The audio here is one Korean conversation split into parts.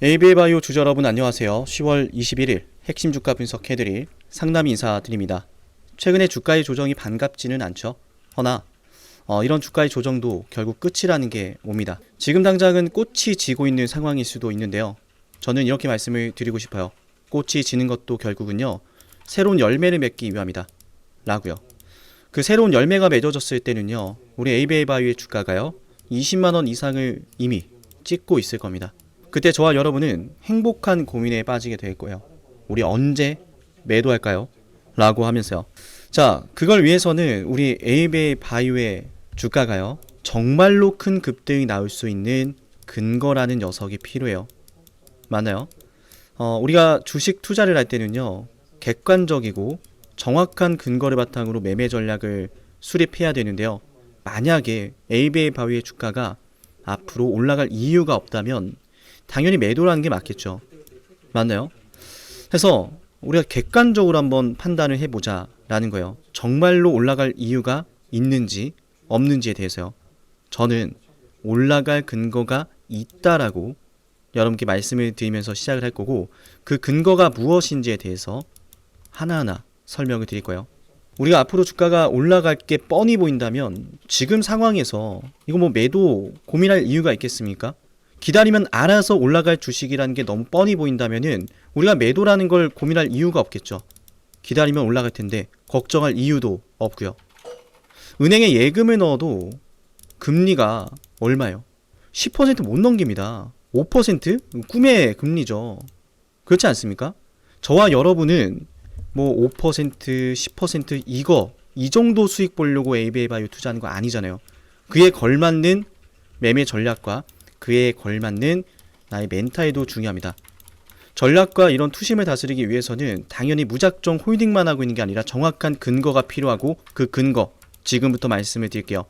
ABA바이오 주주 여러분 안녕하세요. 10월 21일 핵심 주가 분석해드릴 상담 인사드립니다. 최근에 주가의 조정이 반갑지는 않죠. 허나 이런 주가의 조정도 결국 끝이라는 게 옵니다. 지금 당장은 꽃이 지고 있는 상황일 수도 있는데요. 저는 이렇게 말씀을 드리고 싶어요. 꽃이 지는 것도 결국은요, 새로운 열매를 맺기 위함이다 라고요. 그 새로운 열매가 맺어졌을 때는요, 우리 ABA바이오의 주가가요 20만원 이상을 이미 찍고 있을 겁니다. 그때 저와 여러분은 행복한 고민에 빠지게 될 거예요. 우리 언제 매도할까요? 라고 하면서요. 자, 그걸 위해서는 우리 ABA바이오의 주가가요 정말로 큰 급등이 나올 수 있는 근거라는 녀석이 필요해요. 맞나요? 우리가 주식 투자를 할 때는요, 객관적이고 정확한 근거를 바탕으로 매매 전략을 수립해야 되는데요. 만약에 ABA바이오의 주가가 앞으로 올라갈 이유가 없다면 당연히 매도라는 게 맞겠죠. 맞나요? 그래서 우리가 객관적으로 한번 판단을 해보자 라는 거예요. 정말로 올라갈 이유가 있는지 없는지에 대해서요. 저는 올라갈 근거가 있다라고 여러분께 말씀을 드리면서 시작을 할 거고, 그 근거가 무엇인지에 대해서 하나하나 설명을 드릴 거예요. 우리가 앞으로 주가가 올라갈 게 뻔히 보인다면 지금 상황에서 이거 뭐 매도 고민할 이유가 있겠습니까? 기다리면 알아서 올라갈 주식이라는 게 너무 뻔히 보인다면은 우리가 매도라는 걸 고민할 이유가 없겠죠. 기다리면 올라갈 텐데 걱정할 이유도 없고요. 은행에 예금을 넣어도 금리가 얼마예요? 10% 못 넘깁니다. 5%? 꿈의 금리죠. 그렇지 않습니까? 저와 여러분은 뭐 5%, 10% 이 정도 수익 보려고 ABA바이오 투자하는 거 아니잖아요. 그에 걸맞는 매매 전략과 그에 걸맞는 나의 멘탈도 중요합니다. 전략과 이런 투심을 다스리기 위해서는 당연히 무작정 홀딩만 하고 있는 게 아니라 정확한 근거가 필요하고, 그 근거 지금부터 말씀을 드릴게요.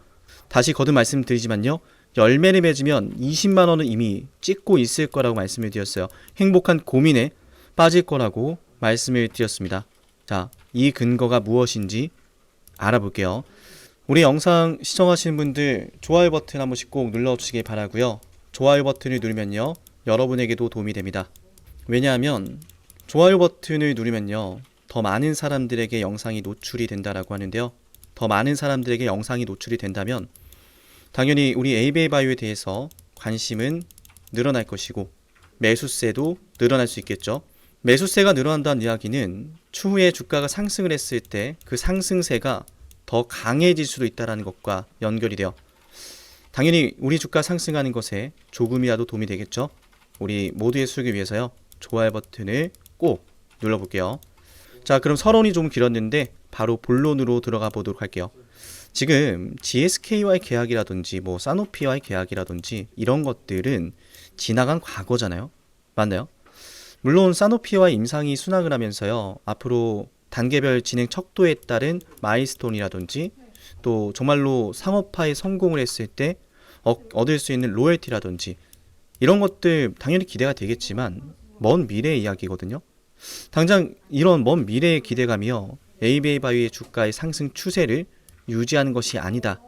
다시 거듭 말씀드리지만요, 열매를 맺으면 20만원은 이미 찍고 있을 거라고 말씀을 드렸어요. 행복한 고민에 빠질 거라고 말씀을 드렸습니다. 자, 이 근거가 무엇인지 알아볼게요. 우리 영상 시청하시는 분들 좋아요 버튼 한 번씩 꼭 눌러주시기 바라고요. 좋아요 버튼을 누르면요, 여러분에게도 도움이 됩니다. 왜냐하면 좋아요 버튼을 누르면요, 더 많은 사람들에게 영상이 노출이 된다라고 하는데요. 더 많은 사람들에게 영상이 노출이 된다면 당연히 우리 ABA바이오에 대해서 관심은 늘어날 것이고, 매수세도 늘어날 수 있겠죠. 매수세가 늘어난다는 이야기는 추후에 주가가 상승을 했을 때 그 상승세가 더 강해질 수도 있다는 것과 연결이 돼요. 당연히 우리 주가 상승하는 것에 조금이라도 도움이 되겠죠. 우리 모두의 수익을 위해서요, 좋아요 버튼을 꼭 눌러볼게요. 자, 그럼 서론이 좀 길었는데 바로 본론으로 들어가 보도록 할게요. 지금 GSK와의 계약이라든지 뭐 사노피와의 계약이라든지 이런 것들은 지나간 과거잖아요. 맞나요? 물론 사노피와의 임상이 순항을 하면서요, 앞으로 단계별 진행 척도에 따른 마일스톤이라든지 또 정말로 상업화에 성공을 했을 때 얻을 수 있는 로열티라든지 이런 것들 당연히 기대가 되겠지만 먼 미래의 이야기거든요. 당장 이런 먼 미래의 기대감이요, ABA바이오의 주가의 상승 추세를 유지하는 것이 아니다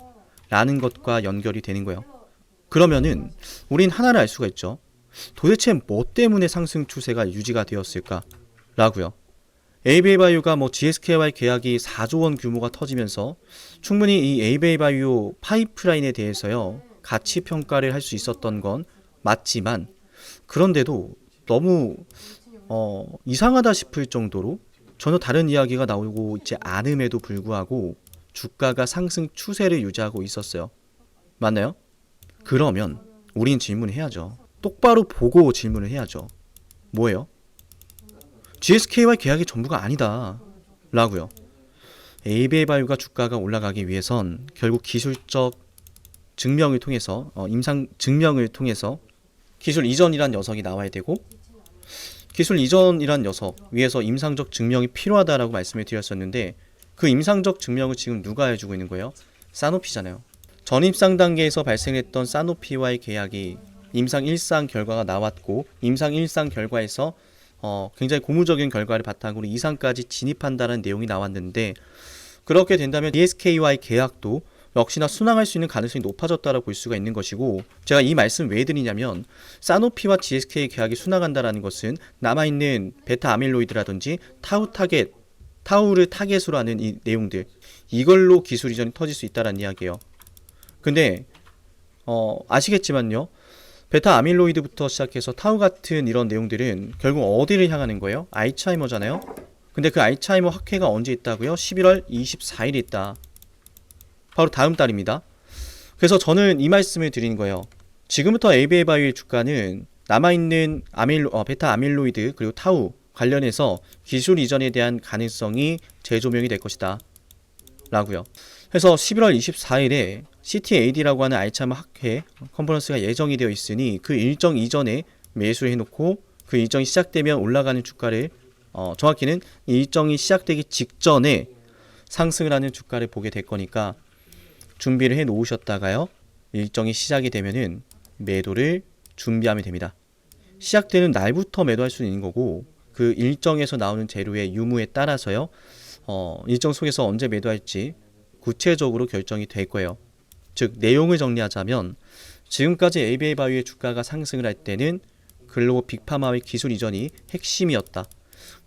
라는 것과 연결이 되는 거예요. 그러면은 우린 하나를 알 수가 있죠. 도대체 뭐 때문에 상승 추세가 유지가 되었을까 라고요. ABA바이오가 뭐 GSK와의 계약이 4조 원 규모가 터지면서 충분히 이 ABA바이오 파이프라인에 대해서요, 가치 평가를 할 수 있었던 건 맞지만, 그런데도 너무 이상하다 싶을 정도로 전혀 다른 이야기가 나오고 있지 않음에도 불구하고 주가가 상승 추세를 유지하고 있었어요. 맞나요? 그러면 우린 질문을 해야죠. 똑바로 보고 질문을 해야죠. 뭐예요? GSK와의 계약이 전부가 아니다 라고요. ABA바이오가 주가가 올라가기 위해선 결국 기술적 증명을 통해서 임상 증명을 통해서 기술 이전이란 녀석이 나와야 되고, 기술 이전이란 녀석 위해서 임상적 증명이 필요하다라고 말씀을 드렸었는데, 그 임상적 증명을 지금 누가 해주고 있는 거예요? 사노피잖아요. 전입상 단계에서 발생했던 사노피와의 계약이 임상 1상 결과가 나왔고, 임상 1상 결과에서 굉장히 고무적인 결과를 바탕으로 2상까지 진입한다는 내용이 나왔는데, 그렇게 된다면 DSK와의 계약도 역시나 순항할 수 있는 가능성이 높아졌다라고 볼 수가 있는 것이고, 제가 이 말씀 왜 드리냐면 사노피와 GSK 계약이 순항한다라는 것은 남아있는 베타 아밀로이드라든지 타우를 타겟으로 하는 이 내용들, 이걸로 기술 이전이 터질 수 있다는 이야기예요. 근데 아시겠지만요, 베타 아밀로이드부터 시작해서 타우 같은 이런 내용들은 결국 어디를 향하는 거예요? 알츠하이머잖아요. 근데 그 알츠하이머 학회가 언제 있다고요? 11월 24일에 있다. 바로 다음 달입니다. 그래서 저는 이 말씀을 드리는 거예요. 지금부터 ABA바이오의 주가는 남아있는 베타 아밀로이드 그리고 타우 관련해서 기술 이전에 대한 가능성이 재조명이 될 것이다 라고요. 그래서 11월 24일에 CTAD라고 하는 알츠하이머 학회 컨퍼런스가 예정이 되어 있으니 그 일정 이전에 매수를 해놓고 그 일정이 시작되면 올라가는 주가를 정확히는 일정이 시작되기 직전에 상승을 하는 주가를 보게 될 거니까 준비를 해 놓으셨다가요, 일정이 시작이 되면은 매도를 준비하면 됩니다. 시작되는 날부터 매도할 수 있는 거고, 그 일정에서 나오는 재료의 유무에 따라서요, 일정 속에서 언제 매도할지 구체적으로 결정이 될 거예요. 즉 내용을 정리하자면, 지금까지 ABA바이오의 주가가 상승을 할 때는 글로벌 빅파마의 기술 이전이 핵심이었다.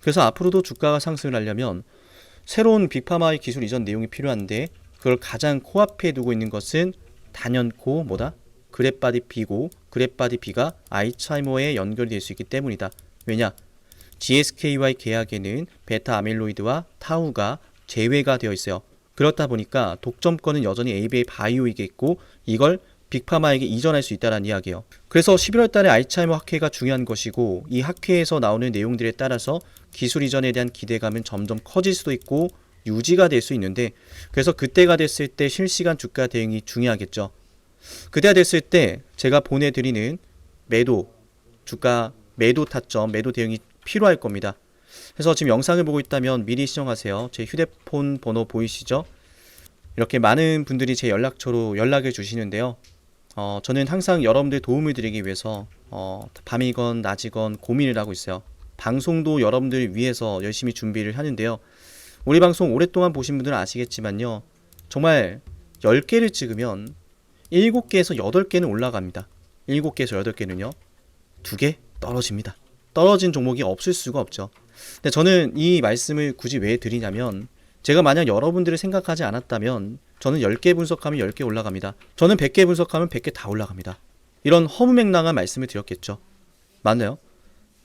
그래서 앞으로도 주가가 상승을 하려면 새로운 빅파마의 기술 이전 내용이 필요한데, 그걸 가장 코앞에 두고 있는 것은 단연코 그랩바디 B고, 그랩바디 B가 알츠하이머에 연결이 될 수 있기 때문이다. 왜냐? GSK와의 계약에는 베타 아밀로이드와 타우가 제외가 되어 있어요. 그렇다 보니까 독점권은 여전히 ABA 바이오에게 있고, 이걸 빅파마에게 이전할 수 있다는 이야기예요. 그래서 11월 달에 알츠하이머 학회가 중요한 것이고, 이 학회에서 나오는 내용들에 따라서 기술 이전에 대한 기대감은 점점 커질 수도 있고 유지가 될 수 있는데, 그래서 그때가 됐을 때 실시간 주가 대응이 중요하겠죠. 그때가 됐을 때 제가 보내드리는 주가 매도 타점, 매도 대응이 필요할 겁니다. 그래서 지금 영상을 보고 있다면 미리 신청하세요. 제 휴대폰 번호 보이시죠? 이렇게 많은 분들이 제 연락처로 연락을 주시는데요. 저는 항상 여러분들 도움을 드리기 위해서 밤이건 낮이건 고민을 하고 있어요. 방송도 여러분들을 위해서 열심히 준비를 하는데요. 우리 방송 오랫동안 보신 분들은 아시겠지만요, 정말 10개를 찍으면 7개에서 8개는 올라갑니다. 7개에서 8개는요, 2개 떨어집니다. 떨어진 종목이 없을 수가 없죠. 근데 저는 이 말씀을 굳이 왜 드리냐면, 제가 만약 여러분들을 생각하지 않았다면 저는 10개 분석하면 10개 올라갑니다. 저는 100개 분석하면 100개 다 올라갑니다. 이런 허무맹랑한 말씀을 드렸겠죠. 맞나요?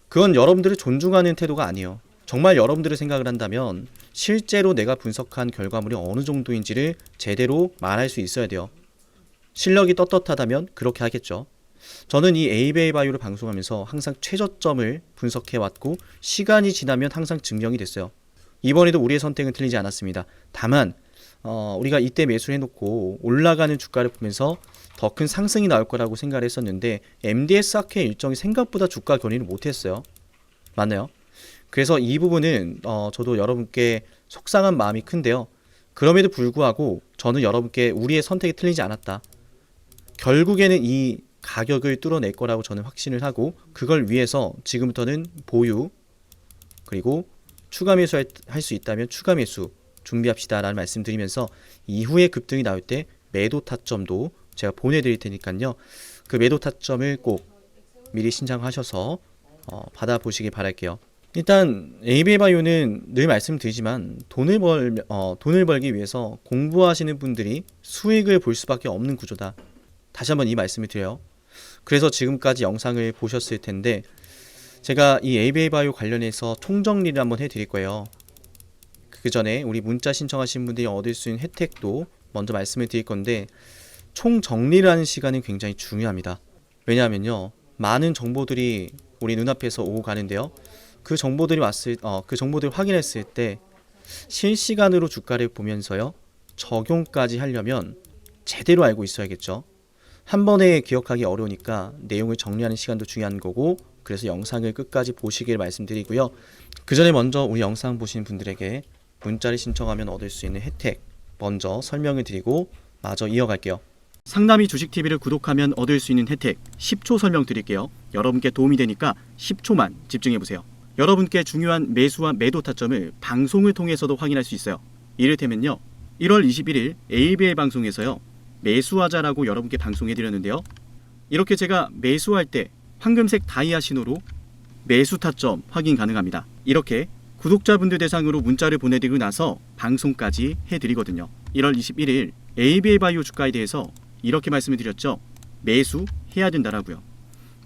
그건 여러분들을 존중하는 태도가 아니에요. 정말 여러분들을 생각을 한다면 실제로 내가 분석한 결과물이 어느 정도인지를 제대로 말할 수 있어야 돼요. 실력이 떳떳하다면 그렇게 하겠죠. 저는 이 ABA바이오를 방송하면서 항상 최저점을 분석해왔고, 시간이 지나면 항상 증명이 됐어요. 이번에도 우리의 선택은 틀리지 않았습니다. 다만 우리가 이때 매수를 해놓고 올라가는 주가를 보면서 더 큰 상승이 나올 거라고 생각을 했었는데, MDS 학회 일정이 생각보다 주가 견인을 못했어요. 맞나요? 그래서 이 부분은 저도 여러분께 속상한 마음이 큰데요. 그럼에도 불구하고 저는 여러분께 우리의 선택이 틀리지 않았다. 결국에는 이 가격을 뚫어낼 거라고 저는 확신을 하고, 그걸 위해서 지금부터는 보유, 그리고 추가 매수할 수 있다면 추가 매수 준비합시다 라는 말씀 드리면서, 이후에 급등이 나올 때 매도 타점도 제가 보내드릴 테니까요, 그 매도 타점을 꼭 미리 신청하셔서 받아보시길 바랄게요. 일단 ABA바이오는 늘 말씀드리지만 돈을 벌기 위해서 공부하시는 분들이 수익을 볼 수밖에 없는 구조다. 다시 한번 이 말씀을 드려요. 그래서 지금까지 영상을 보셨을 텐데, 제가 이 ABA바이오 관련해서 총정리를 한번 해드릴 거예요. 그 전에 우리 문자 신청하신 분들이 얻을 수 있는 혜택도 먼저 말씀을 드릴 건데, 총정리를 하는 시간은 굉장히 중요합니다. 왜냐하면요, 많은 정보들이 우리 눈앞에서 오고 가는데요, 그 정보들을 확인했을 때 실시간으로 주가를 보면서요, 적용까지 하려면 제대로 알고 있어야겠죠. 한 번에 기억하기 어려우니까 내용을 정리하는 시간도 중요한 거고, 그래서 영상을 끝까지 보시길 말씀드리고요. 그 전에 먼저 우리 영상 보시는 분들에게 문자를 신청하면 얻을 수 있는 혜택 먼저 설명을 드리고 마저 이어갈게요. 상남이 주식TV를 구독하면 얻을 수 있는 혜택 10초 설명드릴게요. 여러분께 도움이 되니까 10초만 집중해보세요. 여러분께 중요한 매수와 매도 타점을 방송을 통해서도 확인할 수 있어요. 이를테면요, 1월 21일 ABL 방송에서요. 매수하자라고 여러분께 방송해드렸는데요. 이렇게 제가 매수할 때 황금색 다이아 신호로 매수 타점 확인 가능합니다. 이렇게 구독자분들 대상으로 문자를 보내드리고 나서 방송까지 해드리거든요. 1월 21일 ABL 바이오 주가에 대해서 이렇게 말씀을 드렸죠. 매수해야 된다라고요.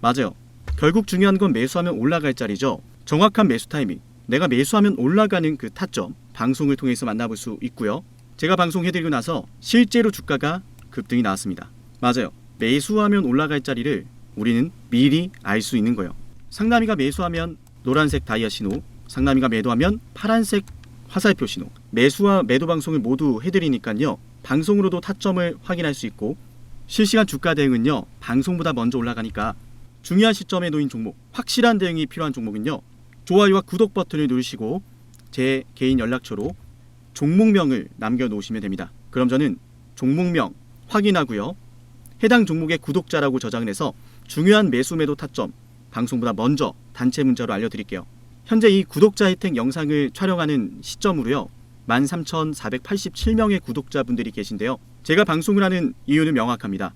맞아요. 결국 중요한 건 매수하면 올라갈 자리죠. 정확한 매수 타이밍, 내가 매수하면 올라가는 그 타점 방송을 통해서 만나볼 수 있고요. 제가 방송해드리고 나서 실제로 주가가 급등이 나왔습니다. 맞아요. 매수하면 올라갈 자리를 우리는 미리 알 수 있는 거예요. 상남이가 매수하면 노란색 다이아 신호, 상남이가 매도하면 파란색 화살표 신호. 매수와 매도 방송을 모두 해드리니까요. 방송으로도 타점을 확인할 수 있고 실시간 주가 대응은요. 방송보다 먼저 올라가니까 중요한 시점에 놓인 종목, 확실한 대응이 필요한 종목은요. 좋아요와 구독 버튼을 누르시고 제 개인 연락처로 종목명을 남겨놓으시면 됩니다. 그럼 저는 종목명 확인하고요. 해당 종목의 구독자라고 저장을 해서 중요한 매수 매도 타점 방송보다 먼저 단체 문자로 알려드릴게요. 현재 이 구독자 혜택 영상을 촬영하는 시점으로요. 13,487명의 구독자분들이 계신데요. 제가 방송을 하는 이유는 명확합니다.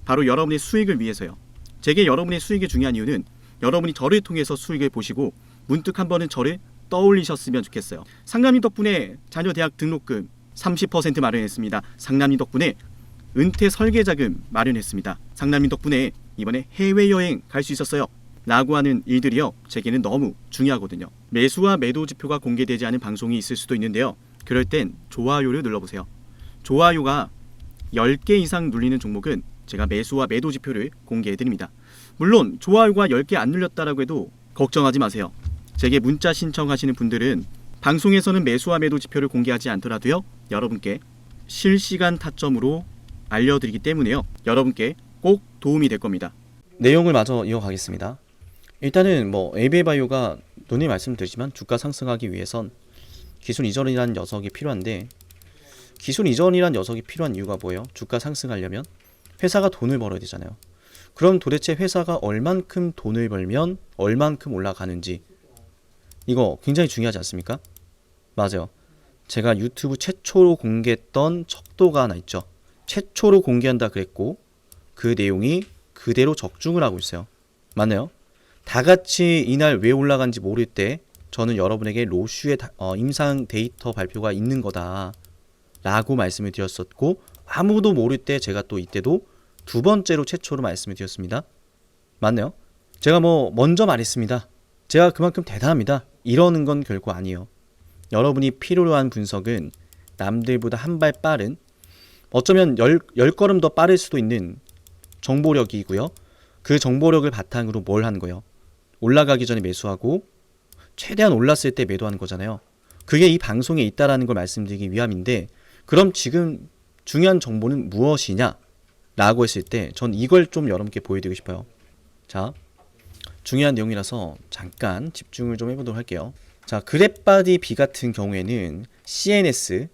바로 여러분의 수익을 위해서요. 제게 여러분의 수익이 중요한 이유는 여러분이 저를 통해서 수익을 보시고 문득 한 번은 저를 떠올리셨으면 좋겠어요. 상남이 덕분에 자녀 대학 등록금 30% 마련했습니다. 상남이 덕분에 은퇴 설계자금 마련했습니다. 상남이 덕분에 이번에 해외여행 갈 수 있었어요. 라고 하는 일들이요. 제게는 너무 중요하거든요. 매수와 매도 지표가 공개되지 않은 방송이 있을 수도 있는데요. 그럴 땐 좋아요를 눌러보세요. 좋아요가 10개 이상 눌리는 종목은 제가 매수와 매도 지표를 공개해드립니다. 물론 좋아요가 10개 안 눌렸다라고 해도 걱정하지 마세요. 제게 문자 신청하시는 분들은 방송에서는 매수와 매도 지표를 공개하지 않더라도요. 여러분께 실시간 타점으로 알려드리기 때문에요. 여러분께 꼭 도움이 될 겁니다. 내용을 마저 이어가겠습니다. 일단은 ABL 바이오가 논의 말씀드리지만 주가 상승하기 위해선 기술 이전이라는 녀석이 필요한데 기술 이전이라는 녀석이 필요한 이유가 뭐예요? 주가 상승하려면 회사가 돈을 벌어야 되잖아요. 그럼 도대체 회사가 얼만큼 돈을 벌면 얼만큼 올라가는지 이거 굉장히 중요하지 않습니까? 맞아요. 제가 유튜브 최초로 공개했던 척도가 하나 있죠. 최초로 공개한다 그랬고 그 내용이 그대로 적중을 하고 있어요. 맞나요? 다 같이 이날 왜 올라간지 모를 때 저는 여러분에게 로슈의 임상 데이터 발표가 있는 거다 라고 말씀을 드렸었고 아무도 모를 때 제가 또 이때도 두 번째로 최초로 말씀을 드렸습니다. 맞나요? 제가 먼저 말했습니다. 제가 그만큼 대단합니다. 이러는 건 결코 아니에요. 여러분이 필요로 한 분석은 남들보다 한 발 빠른 어쩌면 10걸음 더 빠를 수도 있는 정보력이고요. 그 정보력을 바탕으로 뭘 하는 거예요? 올라가기 전에 매수하고 최대한 올랐을 때 매도하는 거잖아요. 그게 이 방송에 있다라는 걸 말씀드리기 위함인데 그럼 지금 중요한 정보는 무엇이냐? 라고 했을 때 전 이걸 좀 여러분께 보여드리고 싶어요. 자, 중요한 내용이라서 잠깐 집중을 좀 해보도록 할게요. 자, 그랩바디 B 같은 경우에는 CNS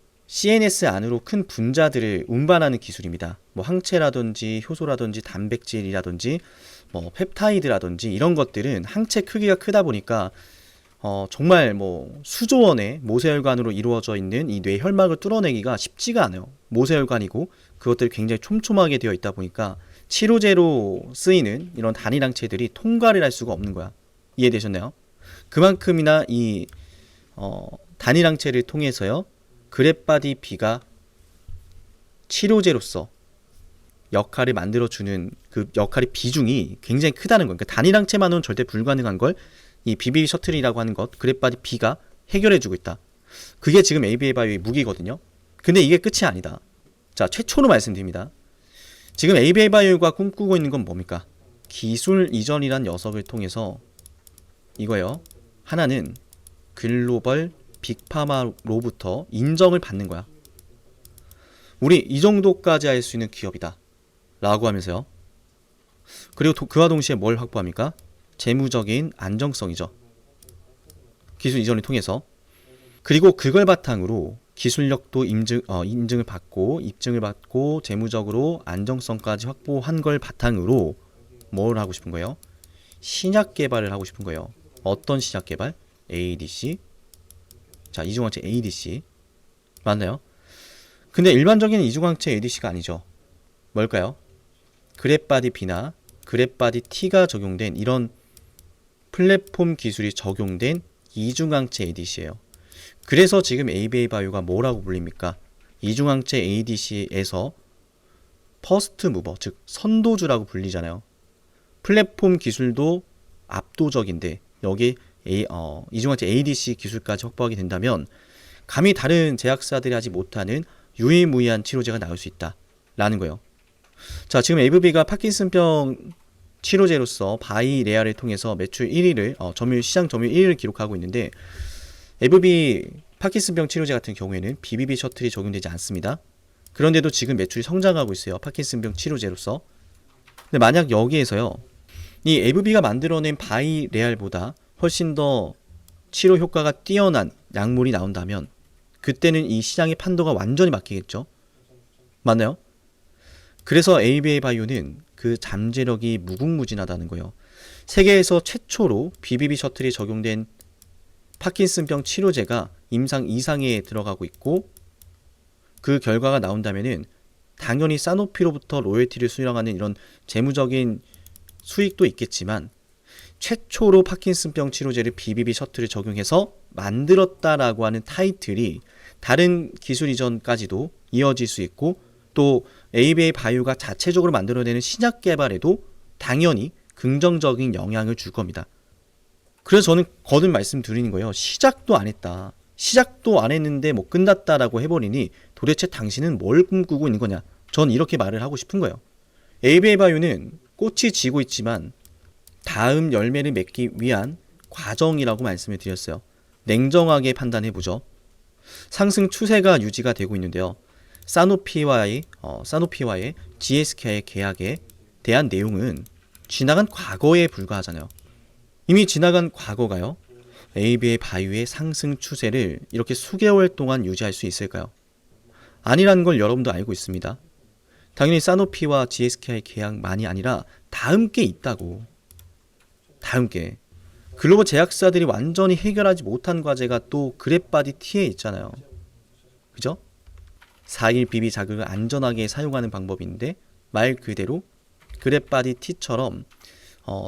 안으로 큰 분자들을 운반하는 기술입니다. 항체라든지 효소라든지 단백질이라든지 펩타이드라든지 이런 것들은 항체 크기가 크다 보니까 정말 수조원의 모세혈관으로 이루어져 있는 이 뇌혈막을 뚫어내기가 쉽지가 않아요. 모세혈관이고 그것들이 굉장히 촘촘하게 되어 있다 보니까 치료제로 쓰이는 이런 단일항체들이 통과를 할 수가 없는 거야. 이해되셨나요? 그만큼이나 이 단일항체를 통해서요. 그랩바디 B가 치료제로서 역할을 만들어주는 그 역할의 비중이 굉장히 크다는 거예요. 그러니까 단일항체만으로는 절대 불가능한 걸 이 BB 셔틀이라고 하는 것, 그랩바디 B가 해결해주고 있다. 그게 지금 ABL 바이오의 무기거든요. 근데 이게 끝이 아니다. 자, 최초로 말씀드립니다. 지금 ABL 바이오가 꿈꾸고 있는 건 뭡니까? 기술 이전이란 녀석을 통해서 이거예요. 하나는 글로벌 빅파마로부터 인정을 받는 거야. 우리 이 정도까지 할 수 있는 기업이다 라고 하면서요. 그리고 그와 동시에 뭘 확보합니까? 재무적인 안정성이죠. 기술 이전을 통해서. 그리고 그걸 바탕으로 기술력도 인증을 받고 입증을 받고 재무적으로 안정성까지 확보한 걸 바탕으로 뭘 하고 싶은 거예요? 신약 개발을 하고 싶은 거예요. 어떤 신약 개발? ADC. 자, 이중항체 ADC. 맞나요? 근데 일반적인 이중항체 ADC가 아니죠. 뭘까요? 그랩바디 B나 그랩바디 T가 적용된 이런 플랫폼 기술이 적용된 이중항체 ADC예요. 그래서 지금 ABA 바이오가 뭐라고 불립니까? 이중항체 ADC에서 퍼스트 무버, 즉 선도주라고 불리잖아요. 플랫폼 기술도 압도적인데 여기 이중항체 ADC 기술까지 확보하게 된다면 감히 다른 제약사들이 하지 못하는 유일무이한 치료제가 나올 수 있다라는 거예요. 자, 지금 AbbV가 파킨슨병 치료제로서 바이레아를 통해서 매출 1위를 시장 점유율 1위를 기록하고 있는데 AbbV 파킨슨병 치료제 같은 경우에는 BBB 셔틀이 적용되지 않습니다. 그런데도 지금 매출이 성장하고 있어요. 파킨슨병 치료제로서. 근데 만약 여기에서요, 이 AbbV가 만들어낸 바이레알보다 훨씬 더 치료 효과가 뛰어난 약물이 나온다면 그때는 이 시장의 판도가 완전히 바뀌겠죠. 맞나요? 그래서 ABA 바이오는 그 잠재력이 무궁무진하다는 거예요. 세계에서 최초로 BBB 셔틀이 적용된 파킨슨병 치료제가 임상 2상에 들어가고 있고 그 결과가 나온다면은 당연히 사노피로부터 로열티를 수령하는 이런 재무적인 수익도 있겠지만 최초로 파킨슨병 치료제를 BBB 셔틀을 적용해서 만들었다라고 하는 타이틀이 다른 기술 이전까지도 이어질 수 있고 또 ABA 바이오가 자체적으로 만들어내는 신약 개발에도 당연히 긍정적인 영향을 줄 겁니다. 그래서 저는 거듭 말씀드리는 거예요. 시작도 안 했다. 시작도 안 했는데 뭐 끝났다라고 해버리니 도대체 당신은 뭘 꿈꾸고 있는 거냐. 전 이렇게 말을 하고 싶은 거예요. ABA 바이오는 꽃이 지고 있지만 다음 열매를 맺기 위한 과정이라고 말씀을 드렸어요. 냉정하게 판단해보죠. 상승 추세가 유지가 되고 있는데요. 사노피와의 GSK의 계약에 대한 내용은 지나간 과거에 불과하잖아요. 이미 지나간 과거가요. ABA 바이오의 상승 추세를 이렇게 수개월 동안 유지할 수 있을까요? 아니라는 걸 여러분도 알고 있습니다. 당연히 사노피와 GSK의 계약만이 아니라 다음 게 있다고. 다음 게. 글로벌 제약사들이 완전히 해결하지 못한 과제가 또 그랩바디 T에 있잖아요. 그죠? 4.1BB 자극을 안전하게 사용하는 방법인데 말 그대로 그랩바디 T처럼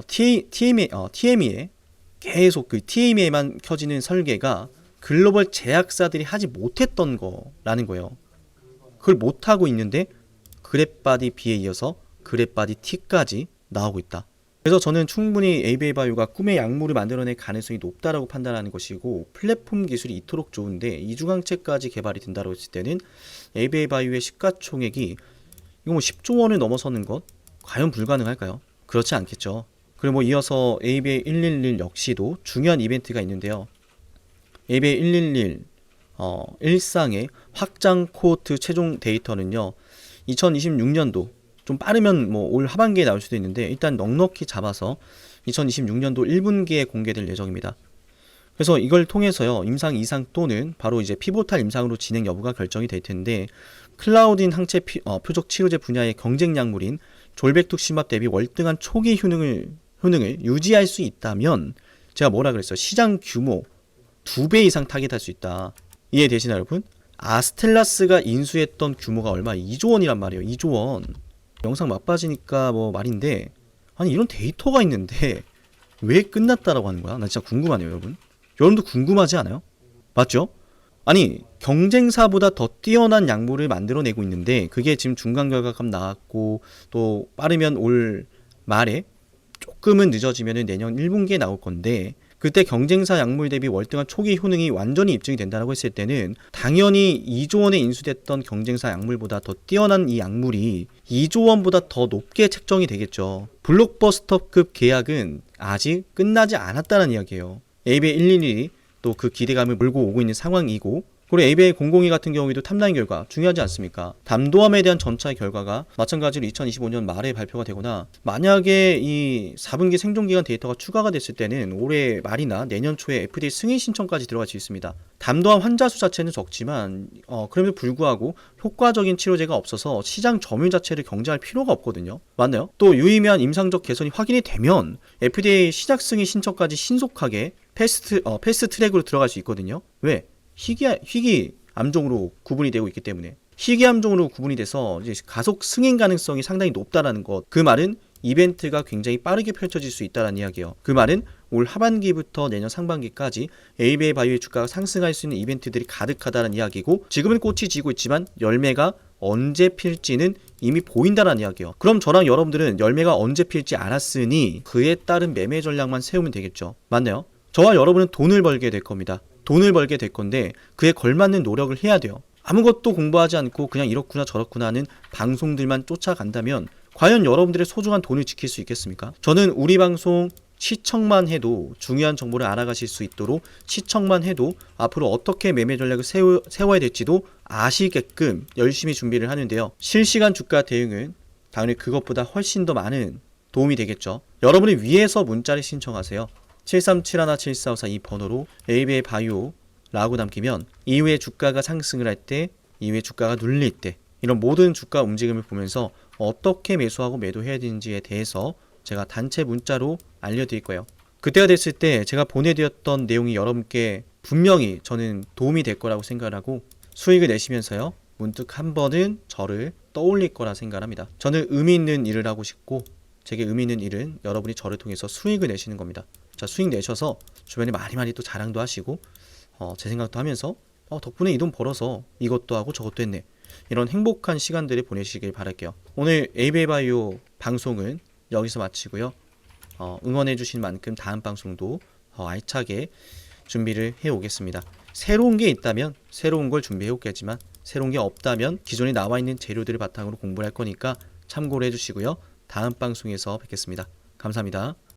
TME에 계속 그 TME에만 켜지는 설계가 글로벌 제약사들이 하지 못했던 거라는 거예요. 그걸 못하고 있는데 그랩바디 B에 이어서 그랩바디 T까지 나오고 있다. 그래서 저는 충분히 ABA 바이오가 꿈의 약물을 만들어낼 가능성이 높다라고 판단하는 것이고 플랫폼 기술이 이토록 좋은데 이중항체까지 개발이 된다고 했을 때는 ABA 바이오의 시가총액이 이거 뭐 10조 원을 넘어서는 것 과연 불가능할까요? 그렇지 않겠죠. 그리고 뭐 이어서 ABA 111 역시도 중요한 이벤트가 있는데요. ABA 111 일상의 확장 코호트 최종 데이터는요. 2026년도 좀 빠르면 뭐 올 하반기에 나올 수도 있는데 일단 넉넉히 잡아서 2026년도 1분기에 공개될 예정입니다. 그래서 이걸 통해서요. 임상 2상 또는 바로 이제 피보탈 임상으로 진행 여부가 결정이 될 텐데 클라우딘 항체 표적 치료제 분야의 경쟁 약물인 졸백투시맙 대비 월등한 초기 효능을 유지할 수 있다면 제가 뭐라 그랬어요? 시장 규모 2배 이상 타겟할 수 있다. 이해되시나요, 여러분? 아스텔라스가 인수했던 규모가 얼마? 2조 원이란 말이에요. 2조 원. 영상 맛빠지니까 뭐 말인데 아니 이런 데이터가 있는데 왜 끝났다라고 하는 거야? 나 진짜 궁금하네요, 여러분. 여러분도 궁금하지 않아요? 맞죠? 아니 경쟁사보다 더 뛰어난 약물을 만들어내고 있는데 그게 지금 중간 결과값 나왔고 또 빠르면 올 말에 조금은 늦어지면 내년 1분기에 나올 건데 그때 경쟁사 약물 대비 월등한 초기 효능이 완전히 입증이 된다고 했을 때는 당연히 2조 원에 인수됐던 경쟁사 약물보다 더 뛰어난 이 약물이 2조 원보다 더 높게 책정이 되겠죠. 블록버스터급 계약은 아직 끝나지 않았다는 이야기예요. ABA 111이 또 그 기대감을 몰고 오고 있는 상황이고 그리고 ABA 002 같은 경우에도 탑라인 결과 중요하지 않습니까? 담도암에 대한 전차의 결과가 마찬가지로 2025년 말에 발표가 되거나 만약에 이 4분기 생존기간 데이터가 추가가 됐을 때는 올해 말이나 내년 초에 FDA 승인 신청까지 들어갈 수 있습니다. 담도암 환자 수 자체는 적지만 그럼에도 불구하고 효과적인 치료제가 없어서 시장 점유율 자체를 경쟁할 필요가 없거든요. 맞나요? 또 유의미한 임상적 개선이 확인이 되면 FDA 시작 승인 신청까지 신속하게 패스트 트랙으로 들어갈 수 있거든요. 왜? 희귀 암종으로 구분이 되고 있기 때문에 희귀함종으로 구분이 돼서 이제 가속 승인 가능성이 상당히 높다라는 것. 그 말은 이벤트가 굉장히 빠르게 펼쳐질 수 있다는 이야기예요. 그 말은 올 하반기부터 내년 상반기까지 에이비의 바이오의 주가가 상승할 수 있는 이벤트들이 가득하다는 이야기고, 지금은 꽃이 지고 있지만 열매가 언제 필지는 이미 보인다는 이야기예요. 그럼 저랑 여러분들은 열매가 언제 필지 알았으니 그에 따른 매매 전략만 세우면 되겠죠. 맞나요? 저와 여러분은 돈을 벌게 될 겁니다. 돈을 벌게 될 건데 그에 걸맞는 노력을 해야 돼요. 아무것도 공부하지 않고 그냥 이렇구나 저렇구나 하는 방송들만 쫓아간다면 과연 여러분들의 소중한 돈을 지킬 수 있겠습니까? 저는 우리 방송 시청만 해도 중요한 정보를 알아가실 수 있도록, 시청만 해도 앞으로 어떻게 매매 전략을 세워야 될지도 아시게끔 열심히 준비를 하는데요. 실시간 주가 대응은 당연히 그것보다 훨씬 더 많은 도움이 되겠죠. 여러분이 위에서 문자를 신청하세요. 7371744 이 번호로 에이비의 바이오 라고 남기면 이후에 주가가 상승을 할 때, 이후에 주가가 눌릴 때 이런 모든 주가 움직임을 보면서 어떻게 매수하고 매도해야 되는지에 대해서 제가 단체 문자로 알려드릴 거예요. 그때가 됐을 때 제가 보내드렸던 내용이 여러분께 분명히 저는 도움이 될 거라고 생각을 하고, 수익을 내시면서요 문득 한 번은 저를 떠올릴 거라 생각합니다. 저는 의미 있는 일을 하고 싶고, 제게 의미 있는 일은 여러분이 저를 통해서 수익을 내시는 겁니다. 자, 수익 내셔서 주변에 많이 또 자랑도 하시고 제 생각도 하면서 덕분에 이 돈 벌어서 이것도 하고 저것도 했네, 이런 행복한 시간들을 보내시길 바랄게요. 오늘 에이비의 바이오 방송은 여기서 마치고요. 응원해 주신 만큼 다음 방송도 알차게 준비를 해오겠습니다. 새로운 게 있다면 새로운 걸 준비해 오겠지만, 새로운 게 없다면 기존에 나와 있는 재료들을 바탕으로 공부를 할 거니까 참고를 해주시고요. 다음 방송에서 뵙겠습니다. 감사합니다.